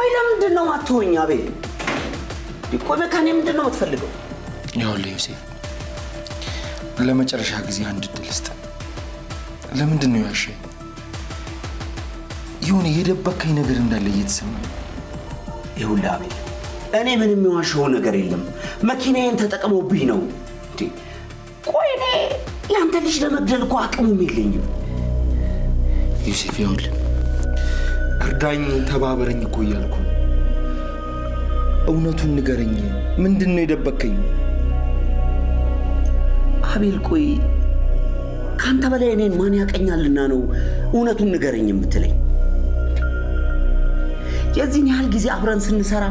ቆይ ለምንድን ነው አትሆኝ አቤል? ቆይ በካኔ ምንድን ነው የምትፈልገው? ይኸውልህ ዮሴፍ ለመጨረሻ ጊዜ አንድ እድል ስጥ። ለምንድን ነው ያሸኝ? የሆነ የደበከኝ ነገር እንዳለ እየተሰማኝ። ይኸውልህ አቤል እኔ ምንም የዋሸው ነገር የለም። መኪናዬን ተጠቅመውብኝ ነው እንዴ? ቆይ እኔ ያንተ ልጅ ለመግደል እኮ አቅሙም የለኝም። ዮሴፍ ይኸውልህ እርዳኝ፣ ተባበረኝ እኮ እያልኩ ነው። እውነቱን ንገረኝ። ምንድን ነው የደበከኝ? አቤል ቆይ ካንተ በላይ እኔን ማን ያቀኛልና ነው እውነቱን ንገረኝ የምትለኝ? የዚህን ያህል ጊዜ አብረን ስንሰራ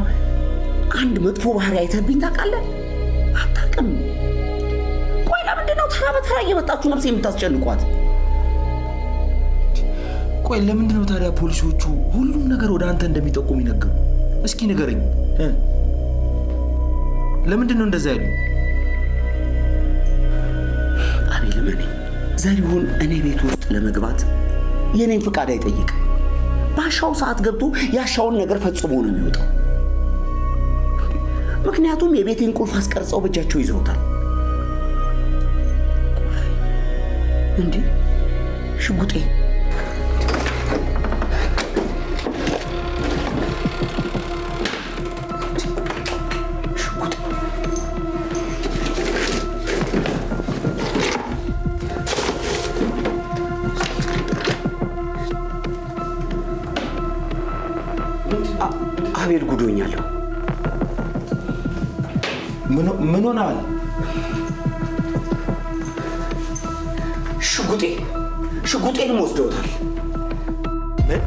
አንድ መጥፎ ባህሪ አይተህብኝ ታውቃለህ? አታውቅም። ቆይ ለምንድን ነው ተራ በተራ እየመጣችሁ ነፍሴ የምታስጨንቋት? ቆይ ለምንድን ነው ታዲያ ፖሊሶቹ ሁሉም ነገር ወደ አንተ እንደሚጠቁም ይነገሩ? እስኪ ንገረኝ። ለምንድን ነው እንደዛ ያሉኝ? አቤል እኔ ዘሪሁን እኔ ቤት ውስጥ ለመግባት የኔን ፍቃድ አይጠይቅም። ባሻው ሰዓት ገብቶ ያሻውን ነገር ፈጽሞ ነው የሚወጣው። ምክንያቱም የቤቴን ቁልፍ አስቀርጸው በእጃቸው ይዘውታል። እንዴ ሽጉጤ አቤል ጉዶኛለሁ። ምን ሆነሃል? ሽጉጤን ወስደውታል። ምን?